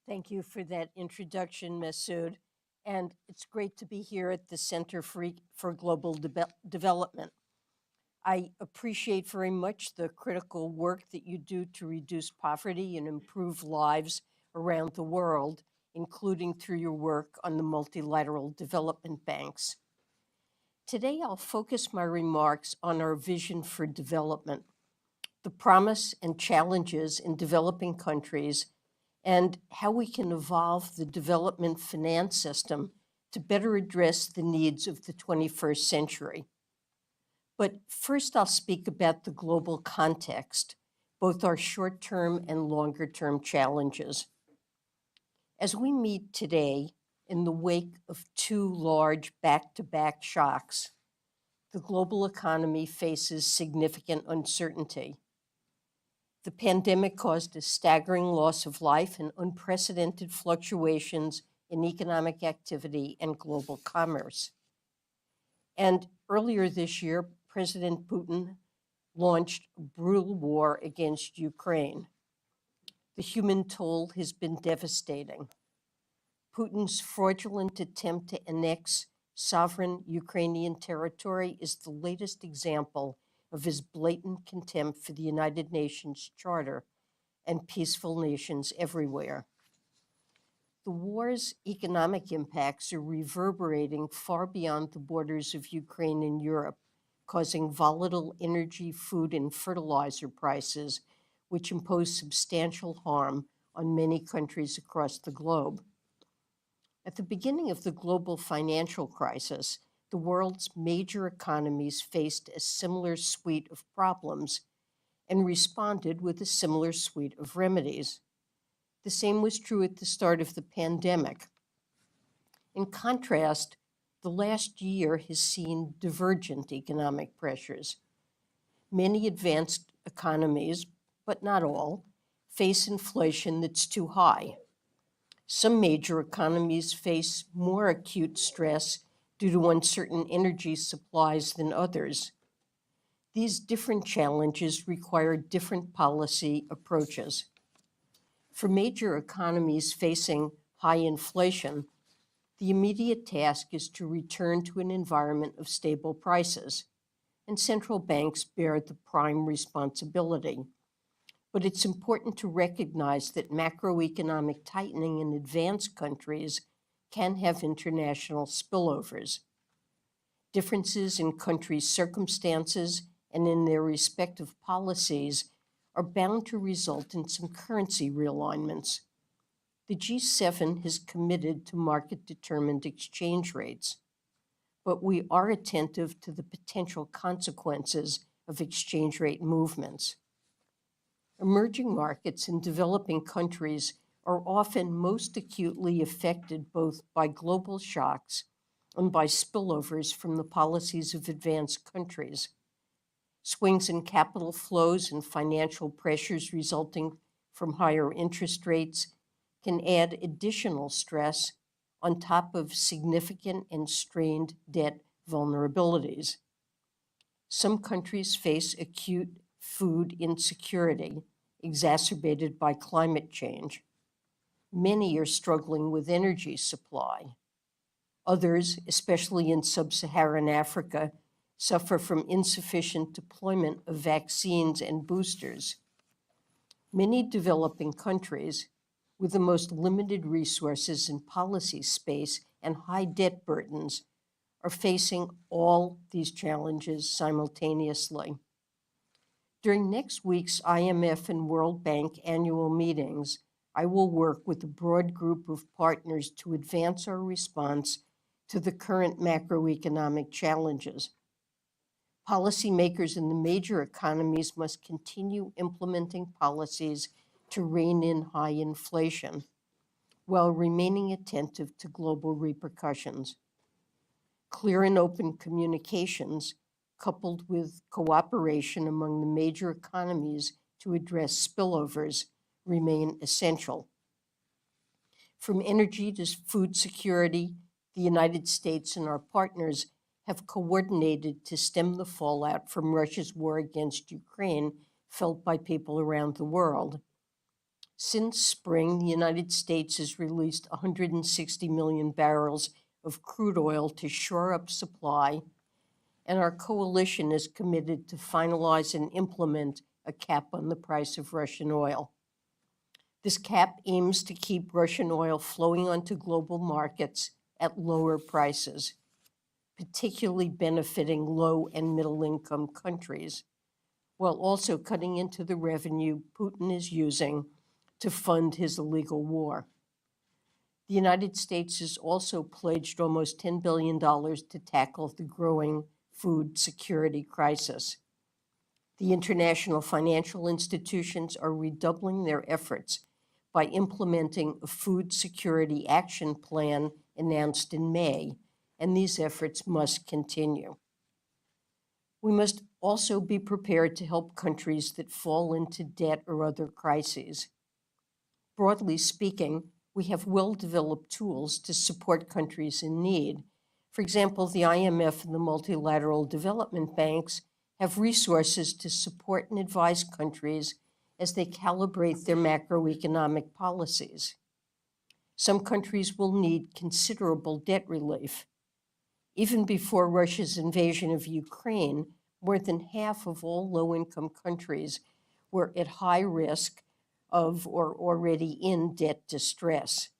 Thank you for that introduction, Masood. And it's great to be here at the Center for Global Development. I appreciate very much the critical work that you do to reduce poverty and improve lives around the world, including through your work on the multilateral development banks. Today, I'll focus my remarks on our vision for development, the promise and challenges in developing countries, and how we can evolve the development finance system to better address the needs of the 21st century. But first, I'll speak about the global context, both our short-term and longer-term challenges. As we meet today, in the wake of two large back-to-back shocks, the global economy faces significant uncertainty. The pandemic caused a staggering loss of life and unprecedented fluctuations in economic activity and global commerce. And earlier this year, President Putin launched a brutal war against Ukraine. The human toll has been devastating. Putin's fraudulent attempt to annex sovereign Ukrainian territory is the latest example of his blatant contempt for the United Nations Charter and peaceful nations everywhere. The war's economic impacts are reverberating far beyond the borders of Ukraine and Europe, causing volatile energy, food, and fertilizer prices, which impose substantial harm on many countries across the globe. At the beginning of the global financial crisis, the world's major economies faced a similar suite of problems and responded with a similar suite of remedies. The same was true at the start of the pandemic. In contrast, the last year has seen divergent economic pressures. Many advanced economies, but not all, face inflation that's too high. Some major economies face more acute stress due to uncertain energy supplies than others. These different challenges require different policy approaches. For major economies facing high inflation, the immediate task is to return to an environment of stable prices, and central banks bear the prime responsibility. But it's important to recognize that macroeconomic tightening in advanced countries can have international spillovers. Differences in countries' circumstances and in their respective policies are bound to result in some currency realignments. The G7 has committed to market-determined exchange rates, but we are attentive to the potential consequences of exchange rate movements. Emerging markets in developing countries are often most acutely affected both by global shocks and by spillovers from the policies of advanced countries. Swings in capital flows and financial pressures resulting from higher interest rates can add additional stress on top of significant and strained debt vulnerabilities. Some countries face acute food insecurity, exacerbated by climate change. Many are struggling with energy supply. Others, especially in sub-Saharan Africa, suffer from insufficient deployment of vaccines and boosters. Many developing countries, with the most limited resources and policy space and high debt burdens, are facing all these challenges simultaneously. During next week's IMF and World Bank annual meetings, I will work with a broad group of partners to advance our response to the current macroeconomic challenges. Policymakers in the major economies must continue implementing policies to rein in high inflation while remaining attentive to global repercussions. Clear and open communications, coupled with cooperation among the major economies to address spillovers, remain essential. From energy to food security, the United States and our partners have coordinated to stem the fallout from Russia's war against Ukraine felt by people around the world. Since spring, the United States has released 160 million barrels of crude oil to shore up supply, and our coalition is committed to finalize and implement a cap on the price of Russian oil. This cap aims to keep Russian oil flowing onto global markets at lower prices, particularly benefiting low and middle-income countries, while also cutting into the revenue Putin is using to fund his illegal war. The United States has also pledged almost $10 billion to tackle the growing food security crisis. The international financial institutions are redoubling their efforts by implementing a food security action plan announced in May, and these efforts must continue. We must also be prepared to help countries that fall into debt or other crises. Broadly speaking, we have well-developed tools to support countries in need. For example, the IMF and the multilateral development banks have resources to support and advise countries as they calibrate their macroeconomic policies. Some countries will need considerable debt relief. Even before Russia's invasion of Ukraine, more than half of all low-income countries were at high risk of or already in debt distress.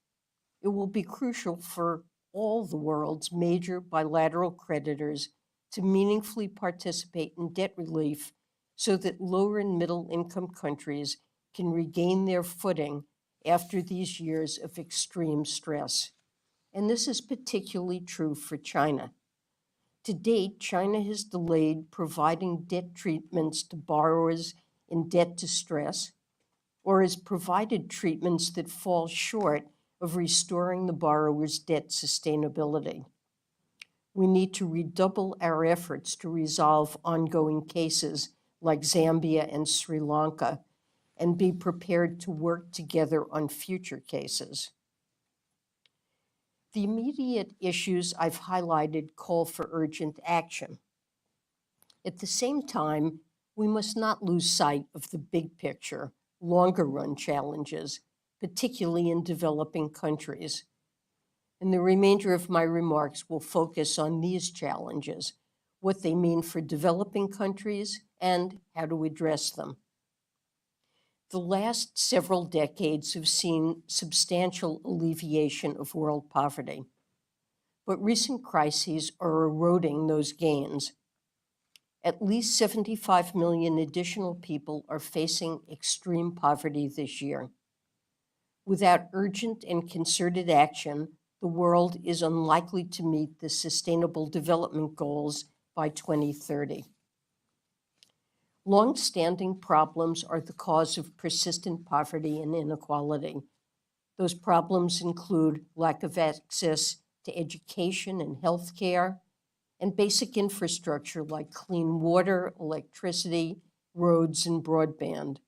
It will be crucial for all the world's major bilateral creditors to meaningfully participate in debt relief so that lower and middle income countries can regain their footing after these years of extreme stress. And this is particularly true for China. To date, China has delayed providing debt treatments to borrowers in debt distress, or has provided treatments that fall short of restoring the borrower's debt sustainability. We need to redouble our efforts to resolve ongoing cases like Zambia and Sri Lanka, and be prepared to work together on future cases. The immediate issues I've highlighted call for urgent action. At the same time, we must not lose sight of the big picture, longer-run challenges, particularly in developing countries. And the remainder of my remarks will focus on these challenges, what they mean for developing countries, and how to address them. The last several decades have seen substantial alleviation of world poverty, but recent crises are eroding those gains. At least 75 million additional people are facing extreme poverty this year. Without urgent and concerted action, the world is unlikely to meet the Sustainable Development Goals by 2030. Long-standing problems are the cause of persistent poverty and inequality. Those problems include lack of access to education and health care, and basic infrastructure like clean water, electricity, roads, and broadband.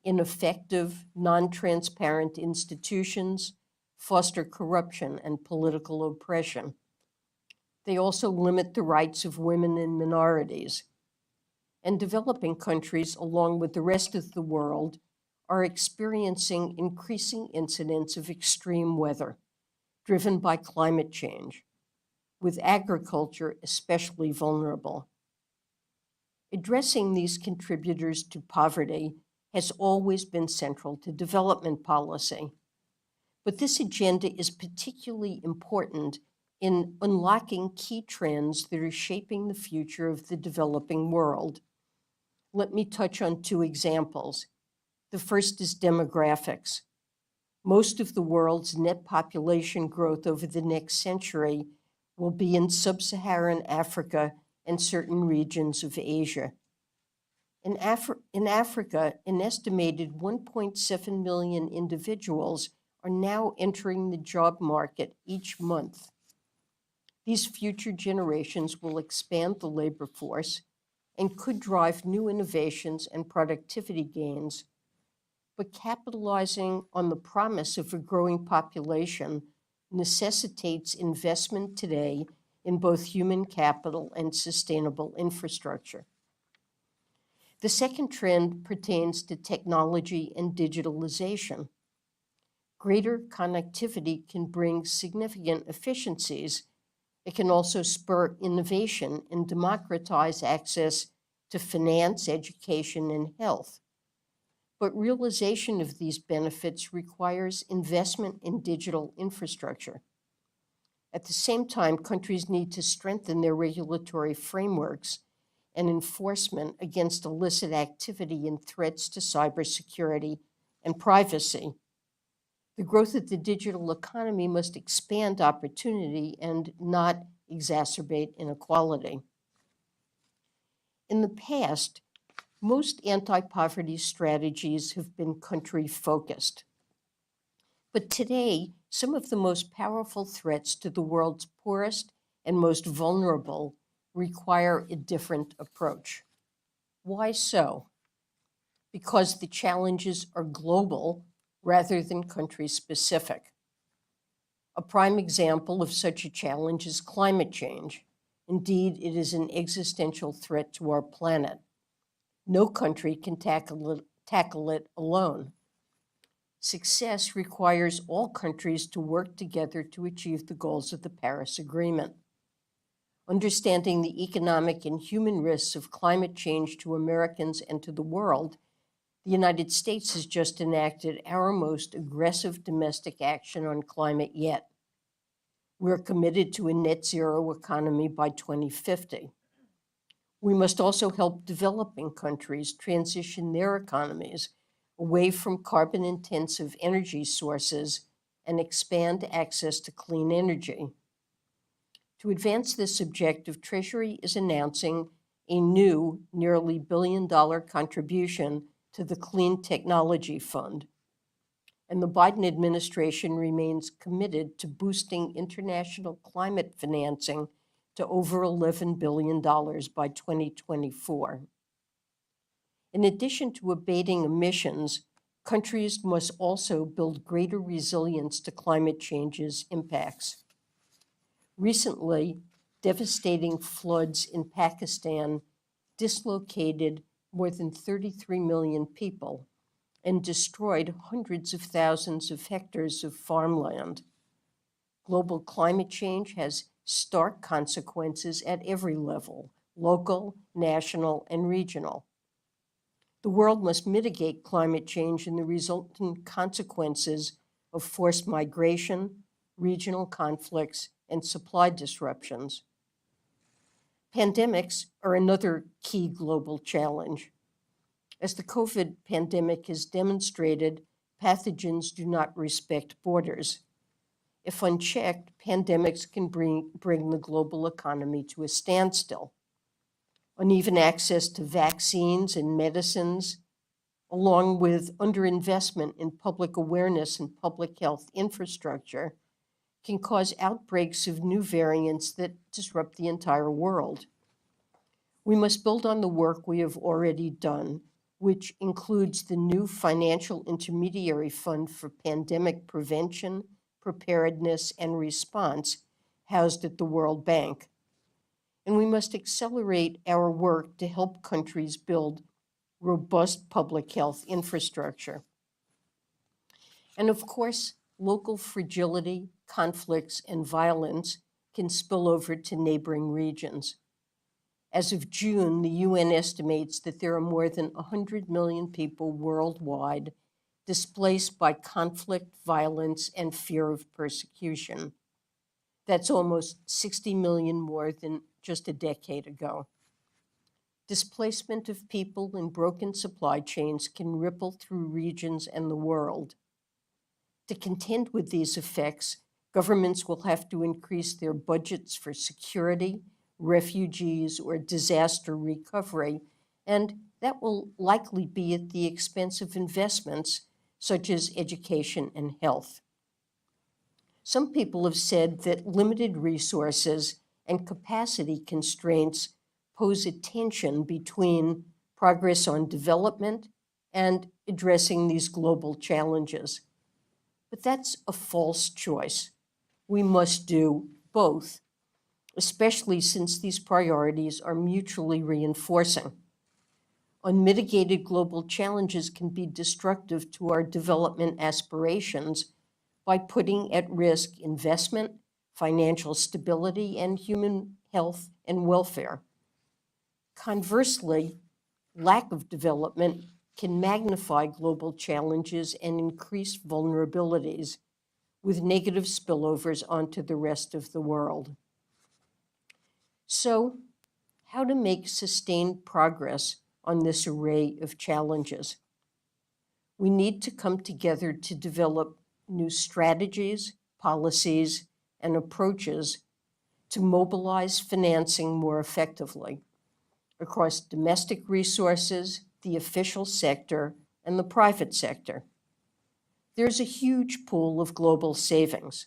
Ineffective, non-transparent institutions foster corruption and political oppression. They also limit the rights of women and minorities. And developing countries, along with the rest of the world, are experiencing increasing incidents of extreme weather driven by climate change, with agriculture especially vulnerable. Addressing these contributors to poverty has always been central to development policy. But this agenda is particularly important in unlocking key trends that are shaping the future of the developing world. Let me touch on two examples. The first is demographics. Most of the world's net population growth over the next century will be in sub-Saharan Africa and certain regions of Asia. In Africa, an estimated 1.7 million individuals are now entering the job market each month. These future generations will expand the labor force and could drive new innovations and productivity gains. But capitalizing on the promise of a growing population necessitates investment today in both human capital and sustainable infrastructure. The second trend pertains to technology and digitalization. Greater connectivity can bring significant efficiencies. It can also spur innovation and democratize access to finance, education, and health. But realization of these benefits requires investment in digital infrastructure. At the same time, countries need to strengthen their regulatory frameworks and enforcement against illicit activity and threats to cybersecurity and privacy. The growth of the digital economy must expand opportunity and not exacerbate inequality. In the past, most anti-poverty strategies have been country-focused. But today, some of the most powerful threats to the world's poorest and most vulnerable require a different approach. Why so? Because the challenges are global rather than country-specific. A prime example of such a challenge is climate change. Indeed, it is an existential threat to our planet. No country can tackle it alone. Success requires all countries to work together to achieve the goals of the Paris Agreement. Understanding the economic and human risks of climate change to Americans and to the world, the United States has just enacted our most aggressive domestic action on climate yet. We're committed to a net zero economy by 2050. We must also help developing countries transition their economies away from carbon-intensive energy sources and expand access to clean energy. To advance this objective, Treasury is announcing a new nearly $1 billion contribution to the Clean Technology Fund. And the Biden administration remains committed to boosting international climate financing to over $11 billion by 2024. In addition to abating emissions, countries must also build greater resilience to climate change's impacts. Recently, devastating floods in Pakistan dislocated more than 33 million people and destroyed hundreds of thousands of hectares of farmland. Global climate change has stark consequences at every level, local, national, and regional. The world must mitigate climate change and the resultant consequences of forced migration, regional conflicts, and supply disruptions. Pandemics are another key global challenge. As the COVID pandemic has demonstrated, pathogens do not respect borders. If unchecked, pandemics can bring the global economy to a standstill. Uneven access to vaccines and medicines, along with underinvestment in public awareness and public health infrastructure, can cause outbreaks of new variants that disrupt the entire world. We must build on the work we have already done, which includes the new Financial Intermediary Fund for Pandemic Prevention, Preparedness, and Response, housed at the World Bank. And we must accelerate our work to help countries build robust public health infrastructure. And of course, local fragility, conflicts, and violence can spill over to neighboring regions. As of June, the UN estimates that there are more than 100 million people worldwide displaced by conflict, violence, and fear of persecution. That's almost 60 million more than just a decade ago. Displacement of people and broken supply chains can ripple through regions and the world. To contend with these effects, governments will have to increase their budgets for security, refugees, or disaster recovery, and that will likely be at the expense of investments such as education and health. Some people have said that limited resources and capacity constraints pose a tension between progress on development and addressing these global challenges. But that's a false choice. We must do both, especially since these priorities are mutually reinforcing. Unmitigated global challenges can be destructive to our development aspirations by putting at risk investment, financial stability, and human health and welfare. Conversely, lack of development can magnify global challenges and increase vulnerabilities, with negative spillovers onto the rest of the world. So, how to make sustained progress on this array of challenges? We need to come together to develop new strategies, policies, and approaches to mobilize financing more effectively across domestic resources, the official sector, and the private sector. There's a huge pool of global savings,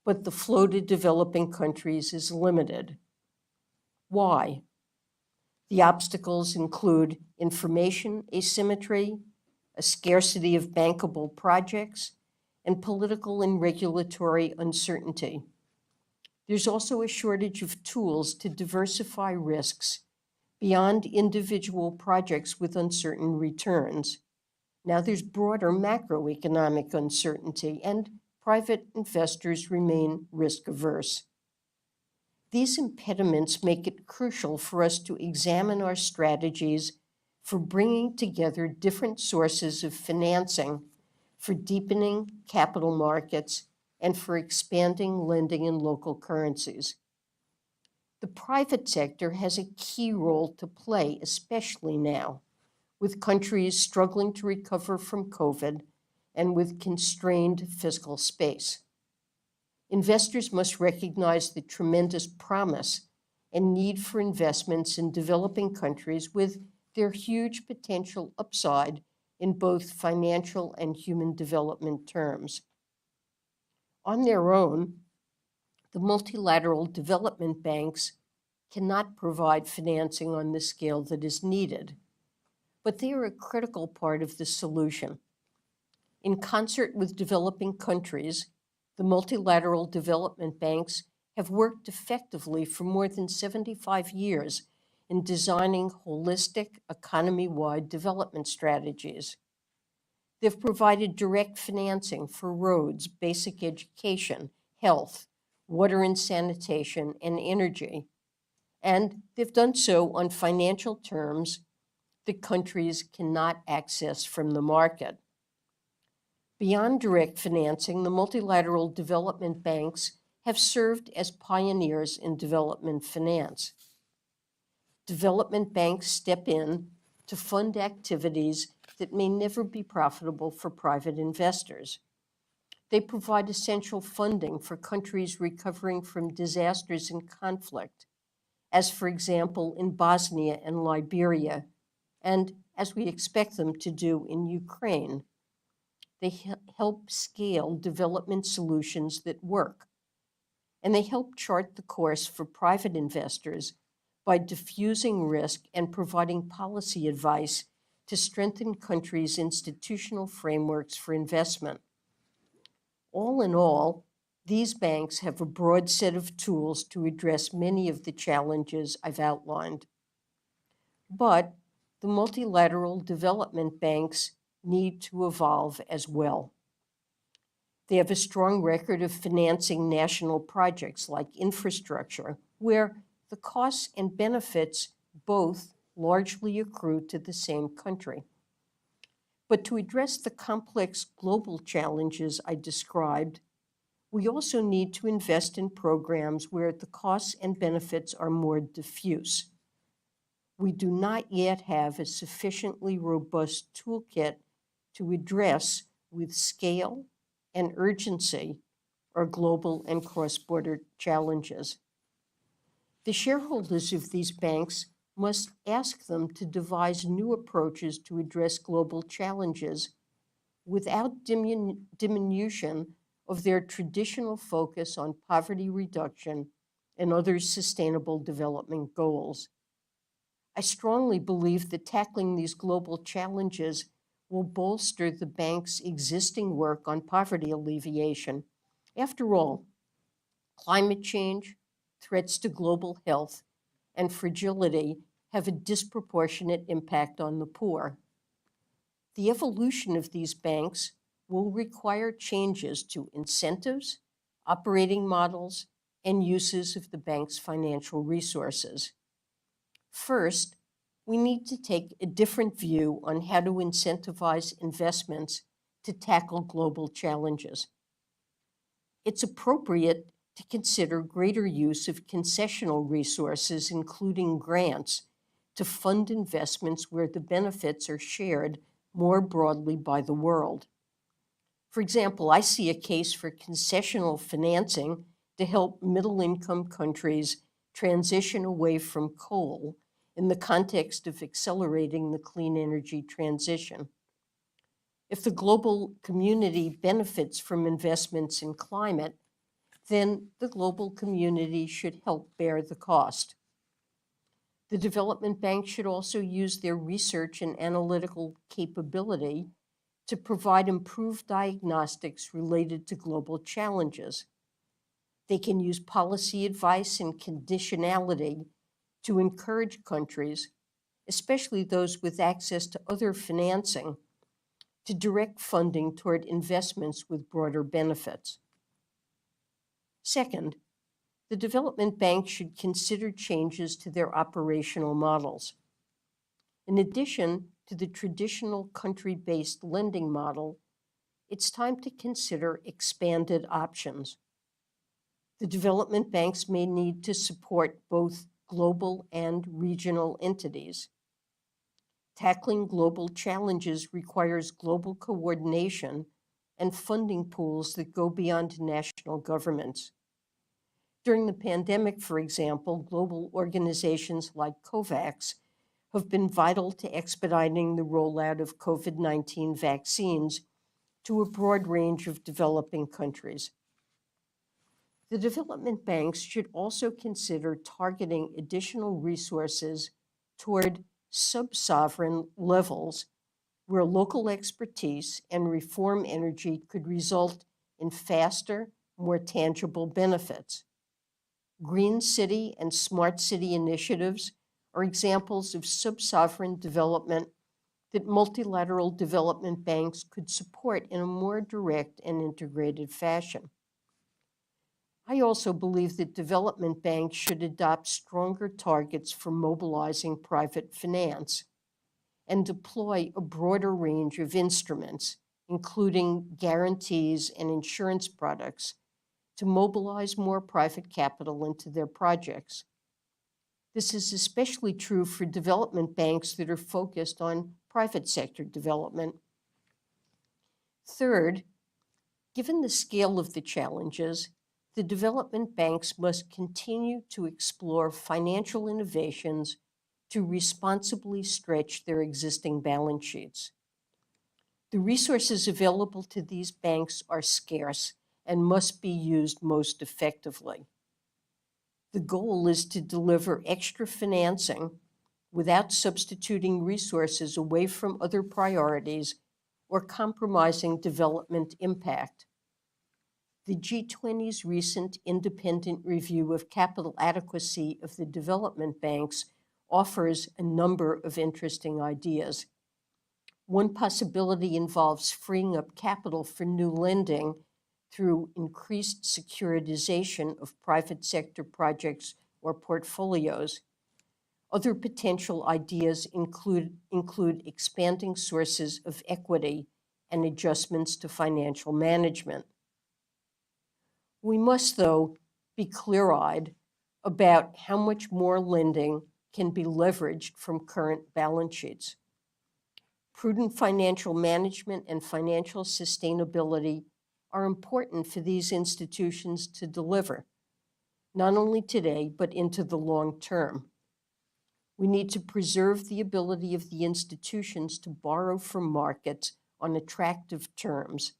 but the flow to developing countries is limited. Why? The obstacles include information asymmetry, a scarcity of bankable projects, and political and regulatory uncertainty. There's also a shortage of tools to diversify risks beyond individual projects with uncertain returns. Now there's broader macroeconomic uncertainty, and private investors remain risk averse. These impediments make it crucial for us to examine our strategies for bringing together different sources of financing, for deepening capital markets, and for expanding lending in local currencies. The private sector has a key role to play, especially now, with countries struggling to recover from COVID and with constrained fiscal space. Investors must recognize the tremendous promise and need for investments in developing countries with their huge potential upside in both financial and human development terms. On their own, the multilateral development banks cannot provide financing on the scale that is needed, but they are a critical part of the solution. In concert with developing countries, the multilateral development banks have worked effectively for more than 75 years in designing holistic, economy-wide development strategies. They've provided direct financing for roads, basic education, health, water and sanitation, and energy. And they've done so on financial terms that countries cannot access from the market. Beyond direct financing, the multilateral development banks have served as pioneers in development finance. Development banks step in to fund activities that may never be profitable for private investors. They provide essential funding for countries recovering from disasters and conflict, as for example in Bosnia and Liberia, and as we expect them to do in Ukraine. They help scale development solutions that work, and they help chart the course for private investors by diffusing risk and providing policy advice to strengthen countries' institutional frameworks for investment. All in all, these banks have a broad set of tools to address many of the challenges I've outlined. But the multilateral development banks need to evolve as well. They have a strong record of financing national projects like infrastructure, where the costs and benefits both largely accrue to the same country. But to address the complex global challenges I described, we also need to invest in programs where the costs and benefits are more diffuse. We do not yet have a sufficiently robust toolkit to address with scale and urgency our global and cross-border challenges. The shareholders of these banks must ask them to devise new approaches to address global challenges without diminution of their traditional focus on poverty reduction and other sustainable development goals. I strongly believe that tackling these global challenges will bolster the bank's existing work on poverty alleviation. After all, climate change, threats to global health, and fragility have a disproportionate impact on the poor. The evolution of these banks will require changes to incentives, operating models, and uses of the bank's financial resources. First, we need to take a different view on how to incentivize investments to tackle global challenges. It's appropriate to consider greater use of concessional resources, including grants, to fund investments where the benefits are shared more broadly by the world. For example, I see a case for concessional financing to help middle-income countries transition away from coal in the context of accelerating the clean energy transition. If the global community benefits from investments in climate, then the global community should help bear the cost. The development bank should also use their research and analytical capability to provide improved diagnostics related to global challenges. They can use policy advice and conditionality to encourage countries, especially those with access to other financing, to direct funding toward investments with broader benefits. Second, the development bank should consider changes to their operational models. In addition to the traditional country-based lending model, it's time to consider expanded options. The development banks may need to support both global and regional entities. Tackling global challenges requires global coordination and funding pools that go beyond national governments. During the pandemic, for example, global organizations like COVAX have been vital to expediting the rollout of COVID-19 vaccines to a broad range of developing countries. The development banks should also consider targeting additional resources toward sub-sovereign levels where local expertise and reform energy could result in faster, more tangible benefits. Green city and smart city initiatives are examples of sub-sovereign development that multilateral development banks could support in a more direct and integrated fashion. I also believe that development banks should adopt stronger targets for mobilizing private finance and deploy a broader range of instruments, including guarantees and insurance products, to mobilize more private capital into their projects. This is especially true for development banks that are focused on private sector development. Third, given the scale of the challenges, the development banks must continue to explore financial innovations to responsibly stretch their existing balance sheets. The resources available to these banks are scarce and must be used most effectively. The goal is to deliver extra financing without substituting resources away from other priorities or compromising development impact. The G20's recent independent review of capital adequacy of the development banks offers a number of interesting ideas. One possibility involves freeing up capital for new lending through increased securitization of private sector projects or portfolios. Other potential ideas include expanding sources of equity and adjustments to financial management. We must, though, be clear-eyed about how much more lending can be leveraged from current balance sheets. Prudent financial management and financial sustainability are important for these institutions to deliver, not only today, but into the long term. We need to preserve the ability of the institutions to borrow from markets on attractive terms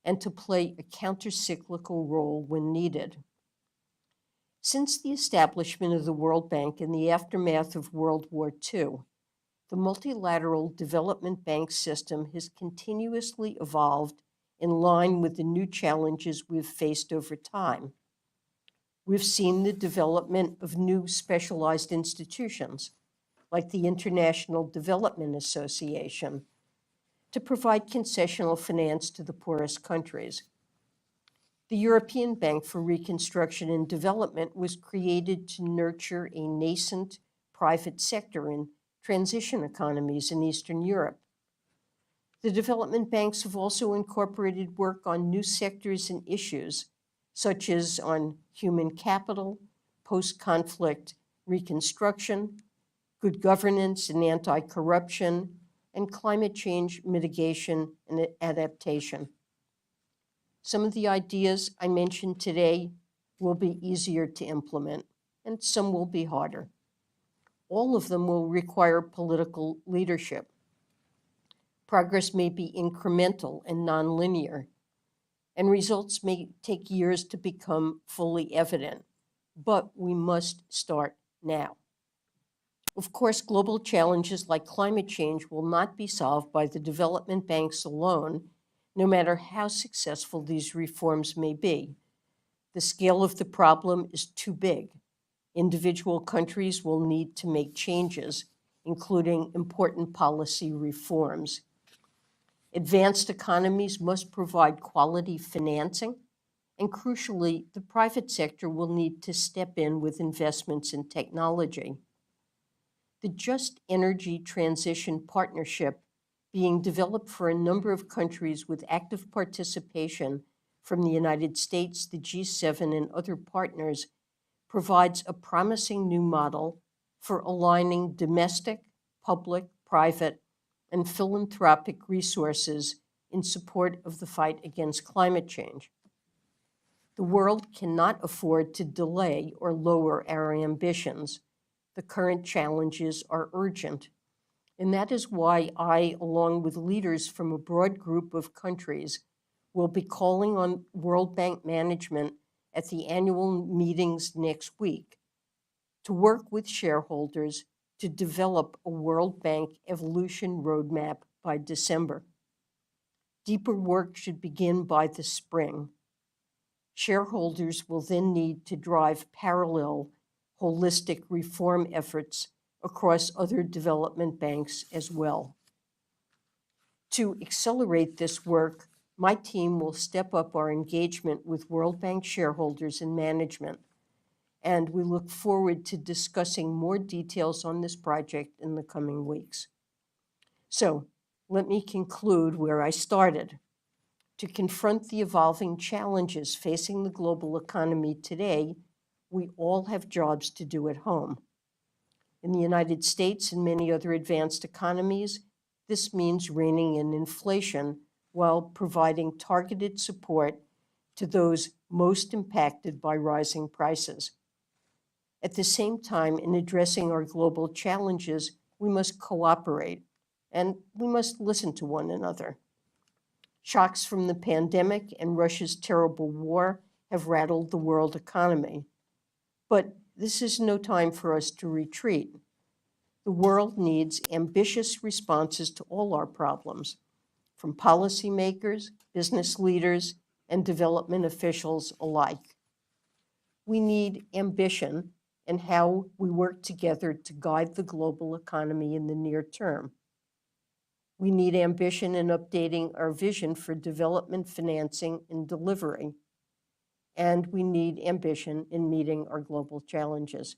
and to play a countercyclical role when needed. Since the establishment of the World Bank in the aftermath of World War II, the multilateral development bank system has continuously evolved in line with the new challenges we've faced over time. We've seen the development of new specialized institutions, like the International Development Association, to provide concessional finance to the poorest countries. The European Bank for Reconstruction and Development was created to nurture a nascent private sector in transition economies in Eastern Europe. The development banks have also incorporated work on new sectors and issues, such as on human capital, post-conflict reconstruction, good governance and anti-corruption, and climate change mitigation and adaptation. Some of the ideas I mentioned today will be easier to implement, and some will be harder. All of them will require political leadership. Progress may be incremental and nonlinear, and results may take years to become fully evident, but we must start now. Of course, global challenges like climate change will not be solved by the development banks alone, no matter how successful these reforms may be. The scale of the problem is too big. Individual countries will need to make changes, including important policy reforms. Advanced economies must provide quality financing, and crucially, the private sector will need to step in with investments in technology. The Just Energy Transition Partnership, being developed for a number of countries with active participation from the United States, the G7, and other partners, provides a promising new model for aligning domestic, public, private, and philanthropic resources in support of the fight against climate change. The world cannot afford to delay or lower our ambitions. The current challenges are urgent. And that is why I, along with leaders from a broad group of countries, will be calling on World Bank management at the annual meetings next week to work with shareholders to develop a World Bank evolution roadmap by December. Deeper work should begin by the spring. Shareholders will then need to drive parallel, holistic reform efforts across other development banks as well. To accelerate this work, my team will step up our engagement with World Bank shareholders and management, and we look forward to discussing more details on this project in the coming weeks. So, let me conclude where I started. To confront the evolving challenges facing the global economy today, we all have jobs to do at home. In the United States and many other advanced economies, this means reining in inflation while providing targeted support to those most impacted by rising prices. At the same time, in addressing our global challenges, we must cooperate and we must listen to one another. Shocks from the pandemic and Russia's terrible war have rattled the world economy. But this is no time for us to retreat. The world needs ambitious responses to all our problems, from policymakers, business leaders, and development officials alike. We need ambition in how we work together to guide the global economy in the near term. We need ambition in updating our vision for development financing and delivery. And we need ambition in meeting our global challenges.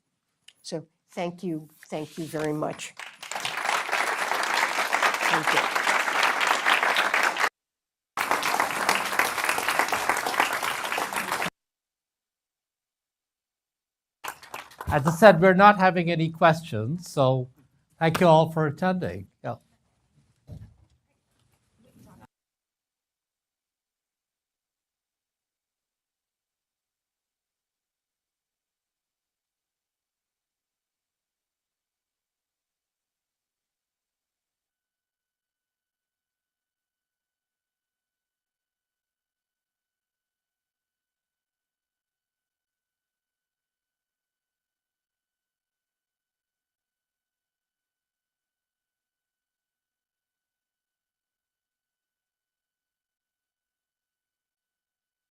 So thank you very much. Thank you. As I said, we're not having any questions, so thank you all for attending. Yeah.